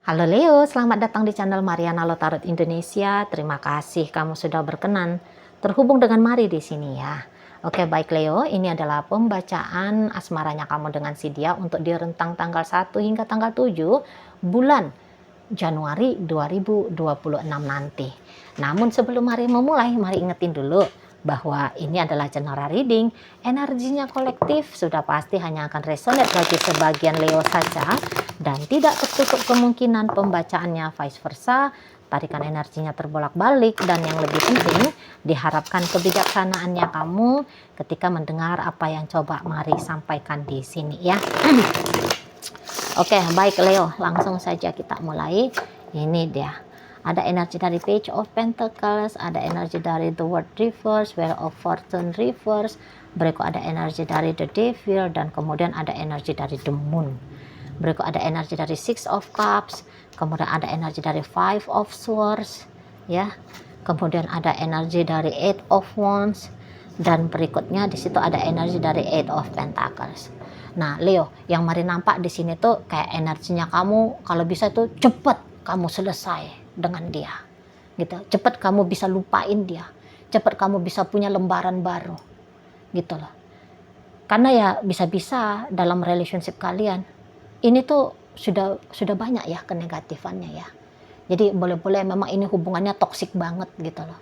Halo Leo, selamat datang di channel Mariana Lotarot Indonesia. Terima kasih kamu sudah berkenan terhubung dengan Mari di sini ya. Oke, baik Leo, ini adalah pembacaan asmaranya kamu dengan si dia untuk di rentang tanggal 1 hingga tanggal 7 bulan Januari 2026 nanti. Namun sebelum Mari memulai, Mari ingetin dulu bahwa ini adalah general reading, energinya kolektif sudah pasti hanya akan resonate bagi sebagian Leo saja dan tidak tertutup kemungkinan pembacaannya vice versa, tarikan energinya terbolak-balik, dan yang lebih penting diharapkan kebijaksanaannya kamu ketika mendengar apa yang coba Mari sampaikan di sini ya. Oke, baik Leo, langsung saja kita mulai. Ini dia. Ada energi dari Page of Pentacles, ada energi dari The World Reverse, Wheel of Fortune Reverse, berikut ada energi dari The Devil, dan kemudian ada energi dari The Moon. Berikut ada energi dari Six of Cups, kemudian ada energi dari Five of Swords, ya. Kemudian ada energi dari Eight of Wands, dan berikutnya di situ ada energi dari Eight of Pentacles. Nah, Leo, yang Mari nampak di sini tuh kayak energinya kamu kalau bisa tuh cepet kamu selesai dengan dia, gitu. Cepet kamu bisa lupain dia, cepet kamu bisa punya lembaran baru, gitu loh. Karena ya bisa-bisa dalam relationship kalian ini tuh sudah banyak ya kenegatifannya ya. Jadi boleh-boleh memang ini hubungannya toksik banget gitu loh,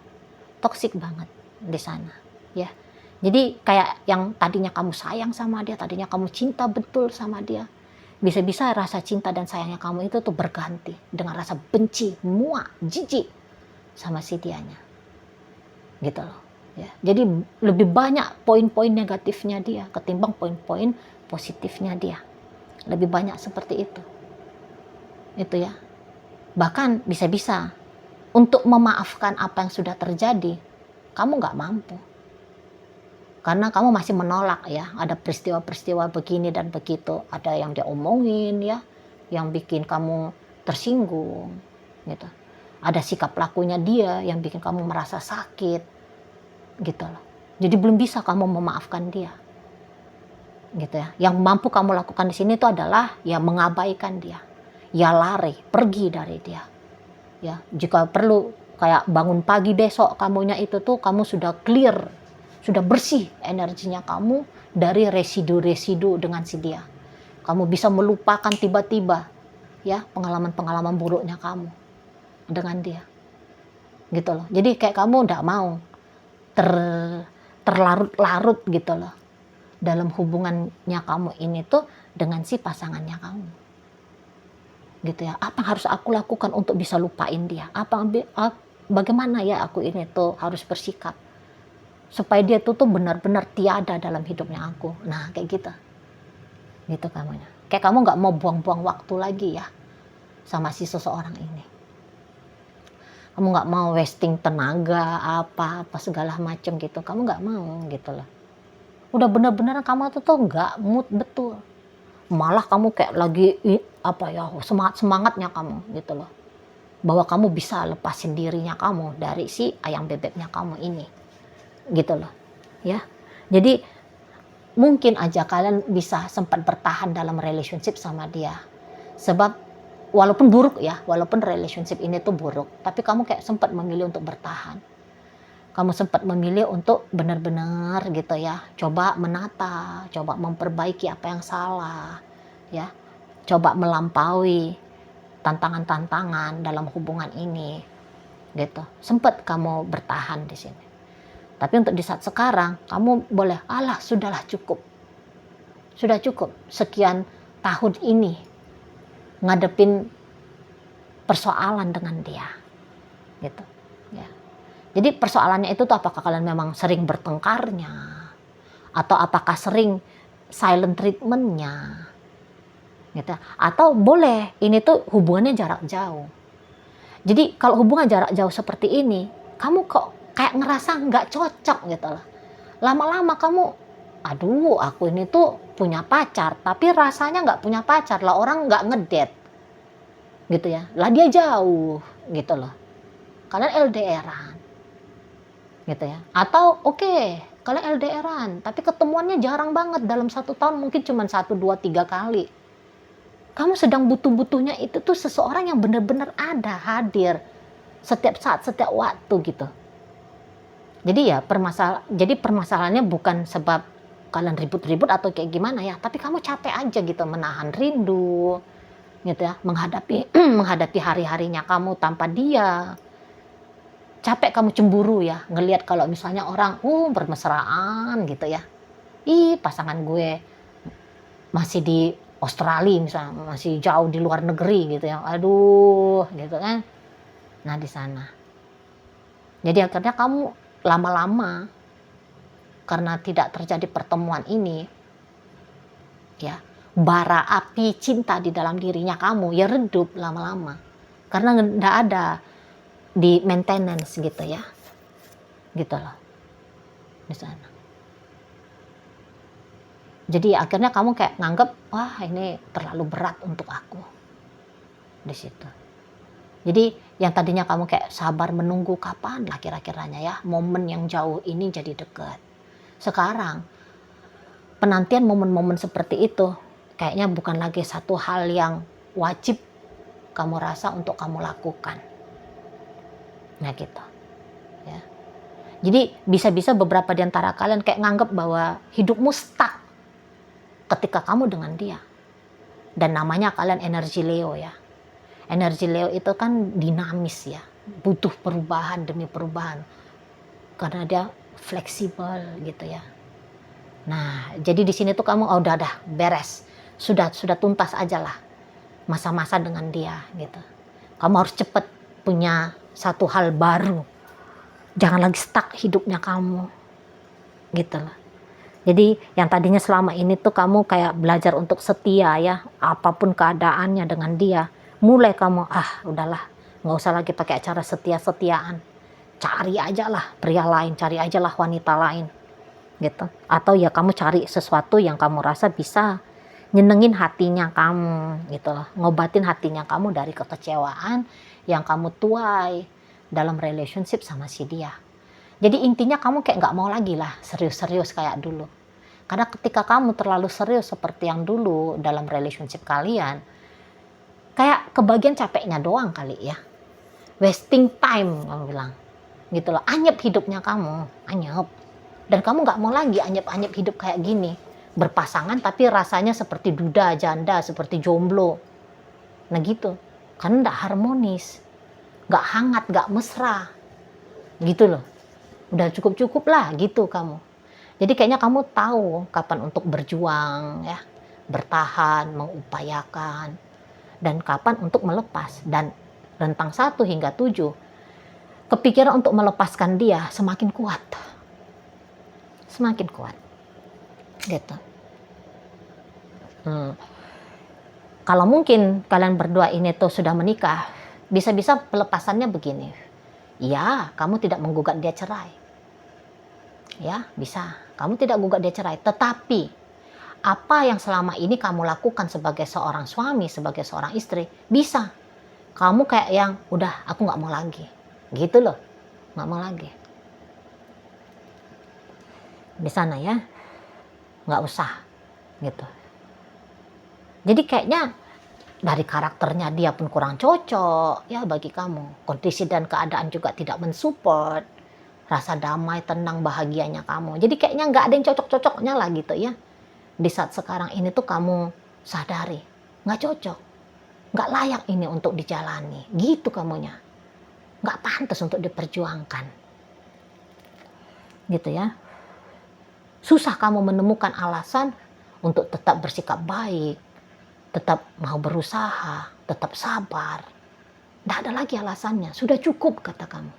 toksik banget di sana, ya. Jadi kayak yang tadinya kamu sayang sama dia, tadinya kamu cinta betul sama dia, bisa-bisa rasa cinta dan sayangnya kamu itu tuh berganti dengan rasa benci, muak, jijik sama si dianya, gitu loh. Ya, jadi lebih banyak poin-poin negatifnya dia ketimbang poin-poin positifnya dia, lebih banyak seperti itu ya. Bahkan bisa-bisa untuk memaafkan apa yang sudah terjadi, kamu nggak mampu. Karena kamu masih menolak ya, ada peristiwa-peristiwa begini dan begitu, ada yang dia omongin ya, yang bikin kamu tersinggung gitu. Ada sikap lakunya dia yang bikin kamu merasa sakit gitu loh. Jadi belum bisa kamu memaafkan dia. Gitu ya. Yang mampu kamu lakukan di sini itu adalah ya mengabaikan dia. Ya lari, pergi dari dia. Ya, jika perlu kayak bangun pagi besok kamunya itu tuh kamu sudah clear, sudah bersih energinya kamu dari residu-residu dengan si dia. Kamu bisa melupakan tiba-tiba ya pengalaman-pengalaman buruknya kamu dengan dia. Gitu loh. Jadi kayak kamu enggak mau terlarut-larut gitu loh dalam hubungannya kamu ini tuh dengan si pasangannya kamu. Gitu ya. Apa yang harus aku lakukan untuk bisa lupain dia? Bagaimana ya aku ini tuh harus bersikap supaya dia tuh benar-benar tiada dalam hidupnya aku. Nah, kayak gitu. Gitu kamunya. Kayak kamu nggak mau buang-buang waktu lagi ya sama si seseorang ini. Kamu nggak mau wasting tenaga apa segala macam gitu. Kamu nggak mau gitu loh. Udah benar-benar kamu tuh nggak mood betul. Malah kamu kayak lagi semangatnya kamu gitu loh. Bahwa kamu bisa lepasin dirinya kamu dari si ayam bebeknya kamu ini. Gitu loh. Ya. Jadi mungkin aja kalian bisa sempat bertahan dalam relationship sama dia. Sebab walaupun buruk ya, walaupun relationship ini tuh buruk, tapi kamu kayak sempat memilih untuk bertahan. Kamu sempat memilih untuk benar-benar gitu ya, coba menata, coba memperbaiki apa yang salah, ya, coba melampaui tantangan-tantangan dalam hubungan ini, gitu. Sempat kamu bertahan di sini. Tapi untuk di saat sekarang, kamu boleh, sudahlah cukup. Sudah cukup sekian tahun ini ngadepin persoalan dengan dia, gitu, ya. Jadi persoalannya itu tuh apakah kalian memang sering bertengkarnya, atau apakah sering silent treatmentnya, gitu. Atau boleh ini tuh hubungannya jarak jauh. Jadi kalau hubungan jarak jauh seperti ini, kamu kok kayak ngerasa nggak cocok gitu loh. Lama-lama kamu, aduh aku ini tuh punya pacar, tapi rasanya nggak punya pacar lah, orang nggak ngedate, gitu ya. Lah dia jauh, gitu loh. Kalian LDRan. Gitu ya. Atau oke, kalian LDRan, tapi ketemuannya jarang banget dalam 1 tahun, mungkin cuma 1, 2, 3 kali. Kamu sedang butuh-butuhnya itu tuh seseorang yang benar-benar ada, hadir setiap saat, setiap waktu gitu. Jadi ya permasalahannya bukan sebab kalian ribut-ribut atau kayak gimana ya, tapi kamu capek aja gitu menahan rindu gitu ya, menghadapi menghadapi hari-harinya kamu tanpa dia. Capek kamu cemburu ya, ngelihat kalau misalnya orang bermesraan gitu ya. Ih, pasangan gue masih di Australia misalnya, masih jauh di luar negeri gitu ya. Aduh, gitu kan. Nah, di sana. Jadi akhirnya kamu lama-lama karena tidak terjadi pertemuan ini, ya, bara api cinta di dalam dirinya kamu ya redup lama-lama. Karena nggak ada di maintenance gitu ya. Gitu loh. Di sana. Jadi akhirnya kamu kayak nganggep, wah ini terlalu berat untuk aku. Di situ. Jadi yang tadinya kamu kayak sabar menunggu kapan lah kira-kiranya ya momen yang jauh ini jadi dekat. Sekarang penantian momen-momen seperti itu kayaknya bukan lagi satu hal yang wajib kamu rasa untuk kamu lakukan. Nah gitu. Ya. Jadi bisa-bisa beberapa di antara kalian kayak nganggep bahwa hidupmu stuck ketika kamu dengan dia. Dan namanya kalian energi Leo ya. Energi Leo itu kan dinamis ya, butuh perubahan demi perubahan, karena dia fleksibel gitu ya. Nah, jadi di sini tuh kamu udah beres, sudah tuntas aja lah masa-masa dengan dia gitu. Kamu harus cepet punya satu hal baru, jangan lagi stuck hidupnya kamu, gitu lah. Jadi yang tadinya selama ini tuh kamu kayak belajar untuk setia ya, apapun keadaannya dengan dia. Mulai kamu, udahlah, nggak usah lagi pakai acara setia-setiaan. Cari aja lah pria lain, cari aja lah wanita lain. Gitu. Atau ya kamu cari sesuatu yang kamu rasa bisa nyenengin hatinya kamu. Gitu loh. Ngobatin hatinya kamu dari kekecewaan yang kamu tuai dalam relationship sama si dia. Jadi intinya kamu kayak nggak mau lagi lah serius-serius kayak dulu. Karena ketika kamu terlalu serius seperti yang dulu dalam relationship kalian, kayak kebagian capeknya doang kali ya. Wasting time kamu bilang. Gitu loh, anyep hidupnya kamu, anyep. Dan kamu gak mau lagi anyep-anyep hidup kayak gini. Berpasangan tapi rasanya seperti duda, janda, seperti jomblo. Nah gitu. Karena gak harmonis. Gak hangat, gak mesra. Gitu loh. Udah cukup-cukup lah gitu kamu. Jadi kayaknya kamu tahu kapan untuk berjuang ya. Bertahan, mengupayakan. Dan kapan untuk melepas. Dan rentang 1 hingga 7 kepikiran untuk melepaskan dia semakin kuat. Semakin kuat. Gitu. Kalau mungkin kalian berdua ini tuh sudah menikah, bisa-bisa pelepasannya begini. Ya, kamu tidak menggugat dia cerai. Ya, bisa. Kamu tidak gugat dia cerai. Tetapi apa yang selama ini kamu lakukan sebagai seorang suami, sebagai seorang istri, bisa. Kamu kayak yang, udah aku gak mau lagi. Gitu loh, gak mau lagi. Di sana ya, gak usah. Gitu. Jadi kayaknya dari karakternya dia pun kurang cocok ya bagi kamu. Kondisi dan keadaan juga tidak mensupport. Rasa damai, tenang, bahagianya kamu. Jadi kayaknya gak ada yang cocok-cocoknya lah gitu ya. Di saat sekarang ini tuh kamu sadari, nggak cocok, nggak layak ini untuk dijalani, gitu kamunya, nggak pantas untuk diperjuangkan, gitu ya. Susah kamu menemukan alasan untuk tetap bersikap baik, tetap mau berusaha, tetap sabar, nggak ada lagi alasannya, sudah cukup kata kamu,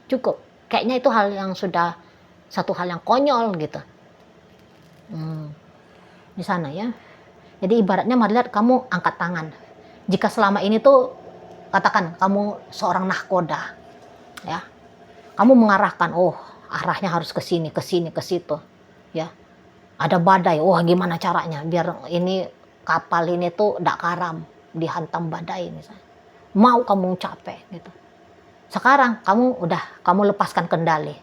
cukup. Kayaknya itu hal yang sudah satu hal yang konyol gitu. Di sana ya. Jadi ibaratnya mari lihat kamu angkat tangan. Jika selama ini tuh katakan kamu seorang nahkoda ya. Kamu mengarahkan, arahnya harus ke sini, ke sini, ke situ ya. Ada badai, gimana caranya biar ini kapal ini tuh ndak karam dihantam badai misalnya. Mau kamu capek gitu. Sekarang kamu lepaskan kendali.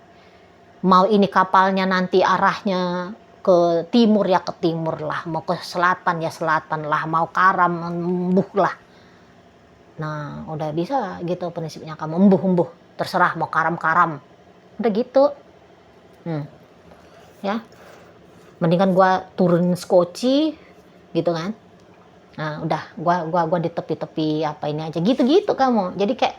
Mau ini kapalnya nanti arahnya ke timur ya ke timur lah, mau ke selatan ya selatan lah, mau karam embuh lah. Nah udah bisa gitu prinsipnya, kamu embuh terserah mau karam udah gitu. Ya mendingan gua turun skoci gitu kan. Nah udah gua di tepi-tepi apa ini aja gitu kamu. Jadi kayak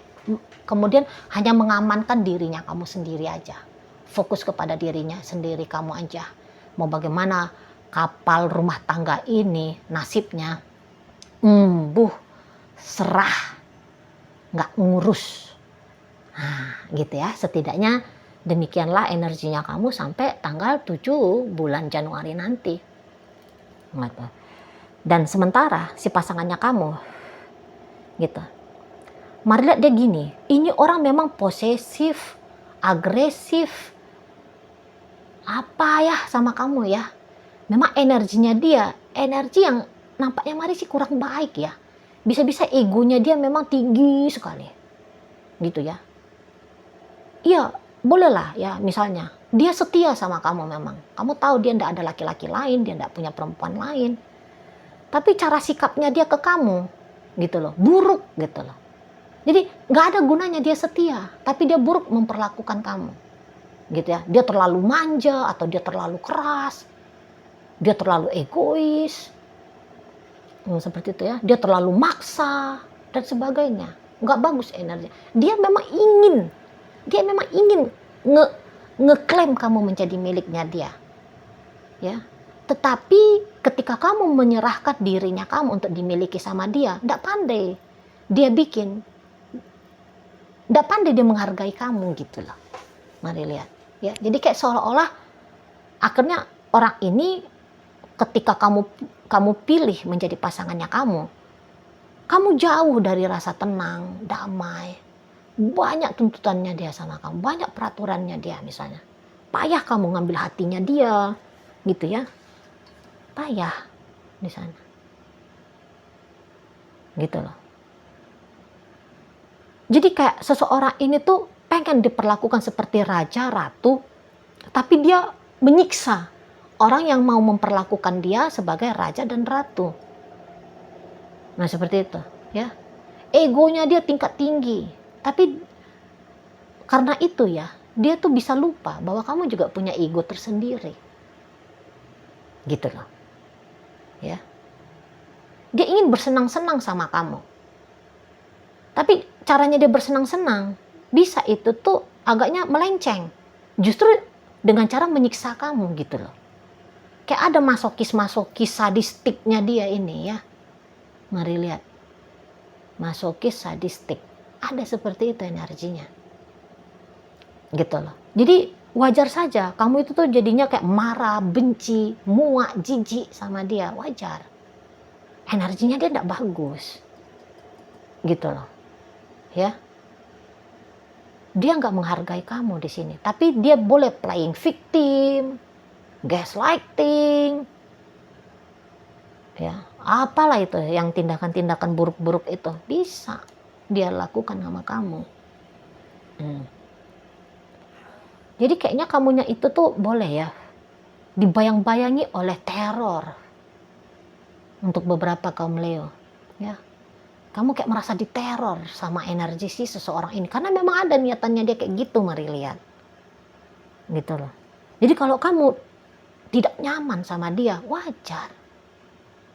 kemudian hanya mengamankan dirinya kamu sendiri aja, fokus kepada dirinya sendiri kamu aja. Mau bagaimana kapal rumah tangga ini nasibnya, serah, nggak ngurus. Nah gitu ya, setidaknya demikianlah energinya kamu sampai tanggal 7 bulan Januari nanti. Dan sementara si pasangannya kamu gitu, mari lihat dia gini, ini orang memang posesif, agresif, apa ya sama kamu ya. Memang energinya dia, energi yang nampaknya mari sih kurang baik ya. Bisa-bisa egonya dia memang tinggi sekali. Gitu ya. Iya, bolehlah ya misalnya. Dia setia sama kamu memang. Kamu tahu dia tidak ada laki-laki lain, dia tidak punya perempuan lain. Tapi cara sikapnya dia ke kamu, gitu loh, buruk gitu loh. Jadi nggak ada gunanya dia setia, tapi dia buruk memperlakukan kamu, gitu ya. Dia terlalu manja atau dia terlalu keras, dia terlalu egois, seperti itu ya. Dia terlalu maksa dan sebagainya. Nggak bagus energi. Dia memang ingin ngeklaim kamu menjadi miliknya dia, ya. Tetapi ketika kamu menyerahkan dirinya kamu untuk dimiliki sama dia, tidak pandai dia menghargai kamu gitu loh. Mari lihat ya. Jadi kayak seolah-olah akhirnya orang ini ketika kamu pilih menjadi pasangannya kamu jauh dari rasa tenang, damai. Banyak tuntutannya dia sama kamu, banyak peraturannya dia misalnya. Payah kamu ngambil hatinya dia, gitu ya. Payah di sana. Gitu loh. Jadi kayak seseorang ini tuh pengen diperlakukan seperti raja, ratu, tapi dia menyiksa orang yang mau memperlakukan dia sebagai raja dan ratu. Nah seperti itu ya. Egonya dia tingkat tinggi, tapi karena itu ya, dia tuh bisa lupa bahwa kamu juga punya ego tersendiri. Gitu loh. Ya. Dia ingin bersenang-senang sama kamu. Tapi caranya dia bersenang-senang, bisa itu tuh agaknya melenceng. Justru dengan cara menyiksa kamu gitu loh. Kayak ada masokis sadistiknya dia ini ya. Mari lihat. Masokis sadistik. Ada seperti itu energinya. Gitu loh. Jadi wajar saja kamu itu tuh jadinya kayak marah, benci, muak, jijik sama dia. Wajar. Energinya dia tidak bagus. Gitu loh. Ya. Dia nggak menghargai kamu di sini, tapi dia boleh playing victim, gaslighting, ya apalah itu yang tindakan-tindakan buruk-buruk itu bisa dia lakukan sama kamu. Jadi kayaknya kamunya itu tuh boleh ya dibayang-bayangi oleh teror untuk beberapa kaum Leo, ya. Kamu kayak merasa diteror sama energi si seseorang ini. Karena memang ada niatannya dia kayak gitu, mari lihat. Gitu loh. Jadi kalau kamu tidak nyaman sama dia, wajar.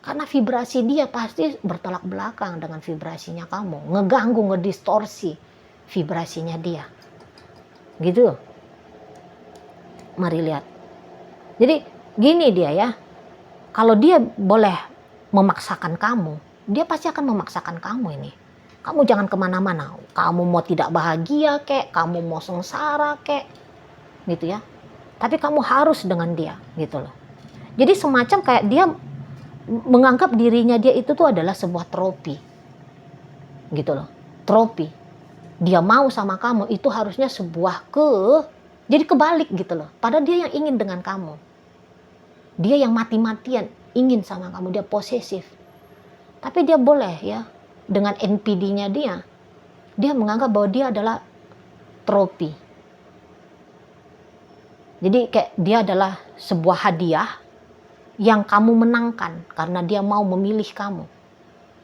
Karena vibrasi dia pasti bertolak belakang dengan vibrasinya kamu. Ngeganggu, ngedistorsi vibrasinya dia. Gitu. Mari lihat. Jadi gini dia ya. Kalau dia boleh memaksakan kamu, dia pasti akan memaksakan kamu ini. Kamu jangan kemana-mana. Kamu mau tidak bahagia kek, kamu mau sengsara kek, gitu ya. Tapi kamu harus dengan dia, gitu loh. Jadi semacam kayak dia menganggap dirinya dia itu tuh adalah sebuah trofi, gitu loh. Trofi. Dia mau sama kamu itu harusnya sebuah jadi kebalik gitu loh. Padahal dia yang ingin dengan kamu. Dia yang mati-matian ingin sama kamu, dia posesif. Tapi dia boleh ya, dengan NPD-nya dia menganggap bahwa dia adalah trofi. Jadi kayak dia adalah sebuah hadiah yang kamu menangkan karena dia mau memilih kamu.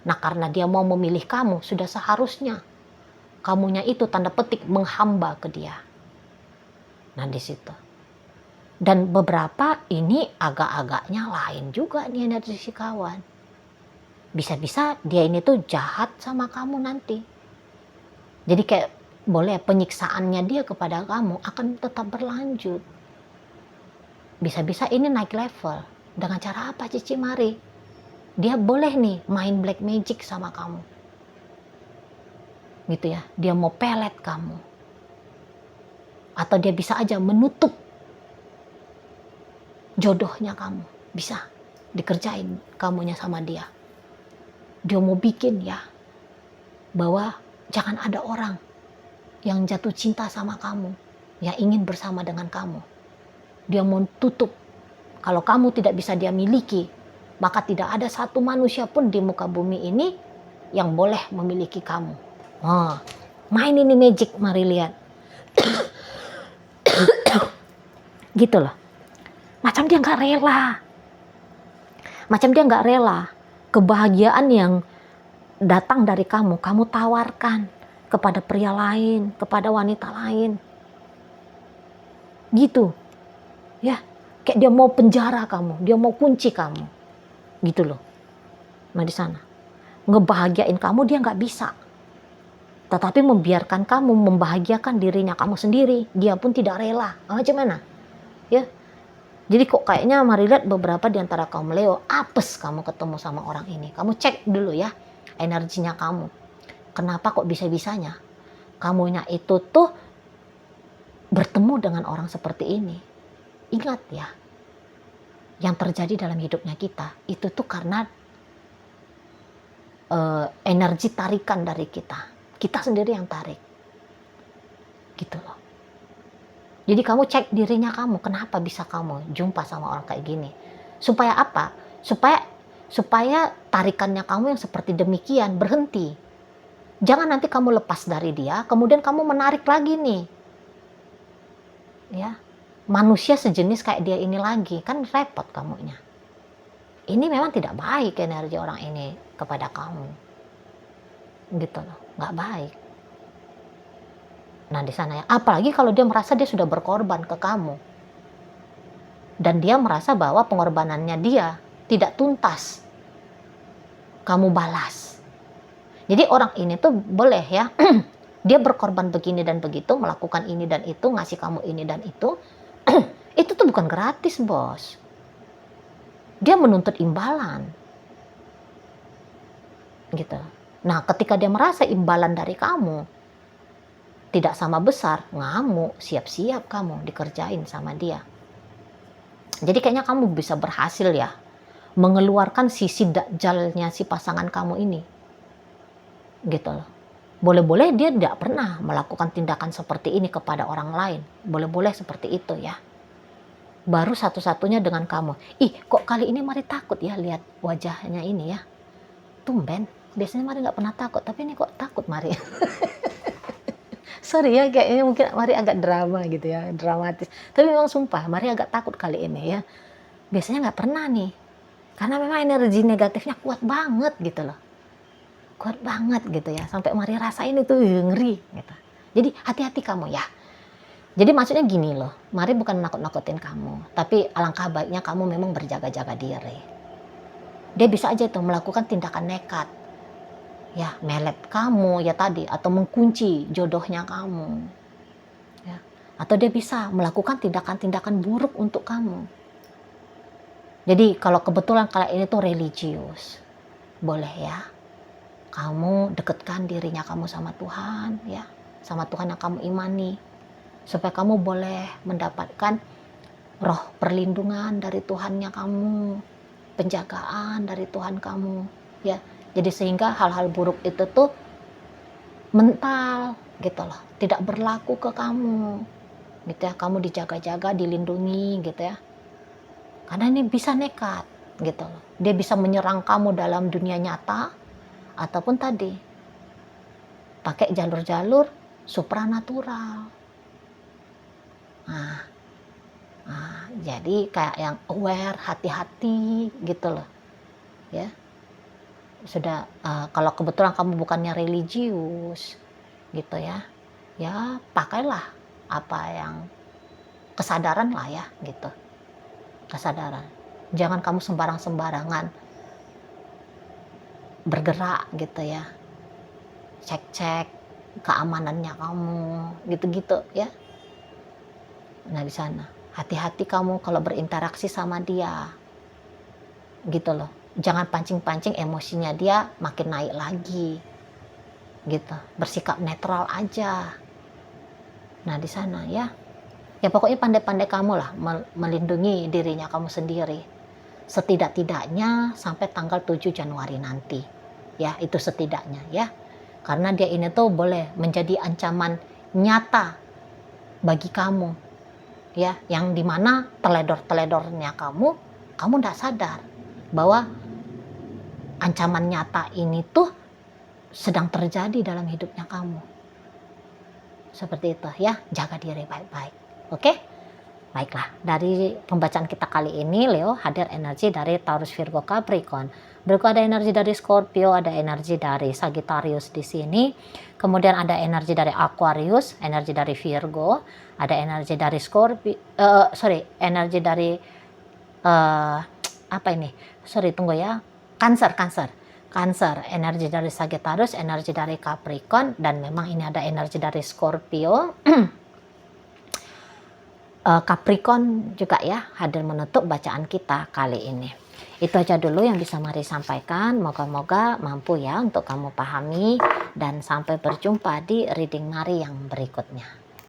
Nah, karena dia mau memilih kamu, sudah seharusnya kamunya itu tanda petik menghamba ke dia. Nah, di situ. Dan beberapa ini agak-agaknya lain juga nih energi si kawan. Bisa-bisa dia ini tuh jahat sama kamu nanti. Jadi kayak boleh penyiksaannya dia kepada kamu akan tetap berlanjut. Bisa-bisa ini naik level. Dengan cara apa Cici Mari? Dia boleh nih main black magic sama kamu. Gitu ya. Dia mau pelet kamu. Atau dia bisa aja menutup jodohnya kamu. Bisa dikerjain kamunya sama dia. Dia mau bikin ya bahwa jangan ada orang yang jatuh cinta sama kamu, yang ingin bersama dengan kamu. Dia mau tutup. Kalau kamu tidak bisa dia miliki, maka tidak ada satu manusia pun di muka bumi ini yang boleh memiliki kamu. Oh, main ini magic, mari lihat. Gitu loh. Macam dia nggak rela. Macam dia nggak rela. Kebahagiaan yang datang dari kamu tawarkan kepada pria lain, kepada wanita lain. Gitu. Ya, kayak dia mau penjara kamu, dia mau kunci kamu. Gitu loh. Nah, di sana. Ngebahagiain kamu dia nggak bisa. Tetapi membiarkan kamu membahagiakan dirinya kamu sendiri, dia pun tidak rela. Macam mana? Ya. Jadi kok kayaknya mari lihat beberapa di antara kaum Leo, apes kamu ketemu sama orang ini. Kamu cek dulu ya energinya kamu. Kenapa kok bisa-bisanya kamunya itu tuh bertemu dengan orang seperti ini? Ingat ya, yang terjadi dalam hidupnya kita itu tuh karena energi tarikan dari kita. Kita sendiri yang tarik. Gitu loh. Jadi kamu cek dirinya kamu, kenapa bisa kamu jumpa sama orang kayak gini? Supaya apa? Supaya tarikannya kamu yang seperti demikian berhenti. Jangan nanti kamu lepas dari dia, kemudian kamu menarik lagi nih. Ya. Manusia sejenis kayak dia ini lagi, kan repot kamunya. Ini memang tidak baik energi orang ini kepada kamu. Gitu loh, nggak baik. Nah, di sana ya, apalagi kalau dia merasa dia sudah berkorban ke kamu. Dan dia merasa bahwa pengorbanannya dia tidak tuntas. Kamu balas. Jadi orang ini tuh boleh ya, dia berkorban begini dan begitu, melakukan ini dan itu, ngasih kamu ini dan itu. Itu tuh bukan gratis, bos. Dia menuntut imbalan. Gitu. Nah, ketika dia merasa imbalan dari kamu tidak sama besar, ngamuk, siap-siap kamu dikerjain sama dia. Jadi kayaknya kamu bisa berhasil ya mengeluarkan sisi dajjalnya si pasangan kamu ini. Gitu loh. Boleh-boleh dia tidak pernah melakukan tindakan seperti ini kepada orang lain. Boleh-boleh seperti itu ya. Baru satu-satunya dengan kamu. Ih, kok kali ini Mari takut ya lihat wajahnya ini ya. Tumben, biasanya Mari nggak pernah takut, tapi ini kok takut Mari. Sorry ya, kayaknya mungkin Mari agak drama gitu ya, dramatis. Tapi memang sumpah, Mari agak takut kali ini ya. Biasanya nggak pernah nih. Karena memang energi negatifnya kuat banget gitu loh. Kuat banget gitu ya. Sampai Mari rasain itu ngeri gitu. Jadi hati-hati kamu ya. Jadi maksudnya gini loh, Mari bukan nakut-nakutin kamu. Tapi alangkah baiknya kamu memang berjaga-jaga diri. Dia bisa aja tuh melakukan tindakan nekat. Ya, melet kamu ya tadi, atau mengunci jodohnya kamu ya. Atau dia bisa melakukan tindakan-tindakan buruk untuk kamu. Jadi kalau kebetulan kalian ini tuh religius, boleh ya kamu dekatkan dirinya kamu sama Tuhan ya, sama Tuhan yang kamu imani, supaya kamu boleh mendapatkan roh perlindungan dari Tuhannya kamu, penjagaan dari Tuhan kamu ya. Jadi sehingga hal-hal buruk itu tuh mental gitu loh, tidak berlaku ke kamu gitu ya. Kamu dijaga-jaga, dilindungi gitu ya. Karena ini bisa nekat gitu loh. Dia bisa menyerang kamu dalam dunia nyata ataupun tadi pakai jalur-jalur supranatural. Nah, Jadi kayak yang aware, hati-hati gitu loh, ya. Sudah, kalau kebetulan kamu bukannya religius gitu ya, ya pakailah apa yang kesadaran lah ya gitu, kesadaran. Jangan kamu sembarang-sembarangan bergerak gitu ya, cek-cek keamanannya kamu, gitu-gitu ya. Nah di sana, hati-hati kamu kalau berinteraksi sama dia, gitu loh. Jangan pancing-pancing emosinya dia makin naik lagi, gitu. Bersikap netral aja. Nah di sana ya, ya pokoknya pandai-pandai kamu lah melindungi dirinya kamu sendiri. Setidak-tidaknya sampai tanggal 7 Januari nanti. Ya, itu setidaknya ya. Karena dia ini tuh boleh menjadi ancaman nyata bagi kamu. Ya, yang dimana teledor-teledornya kamu tidak sadar bahwa ancaman nyata ini tuh sedang terjadi dalam hidupnya kamu. Seperti itu ya, jaga diri baik-baik. Oke? Baiklah, dari pembacaan kita kali ini, Leo, hadir energi dari Taurus, Virgo, Capricorn. Berikut ada energi dari Scorpio, ada energi dari Sagittarius di sini. Kemudian ada energi dari Aquarius, energi dari Virgo, ada energi dari energi dari apa ini? Tunggu ya. Cancer, energi dari Sagittarius, energi dari Capricorn, dan memang ini ada energi dari Scorpio. Capricorn juga ya, hadir menutup bacaan kita kali ini. Itu aja dulu yang bisa Mari sampaikan. Moga-moga mampu ya untuk kamu pahami, dan sampai berjumpa di reading Mari yang berikutnya.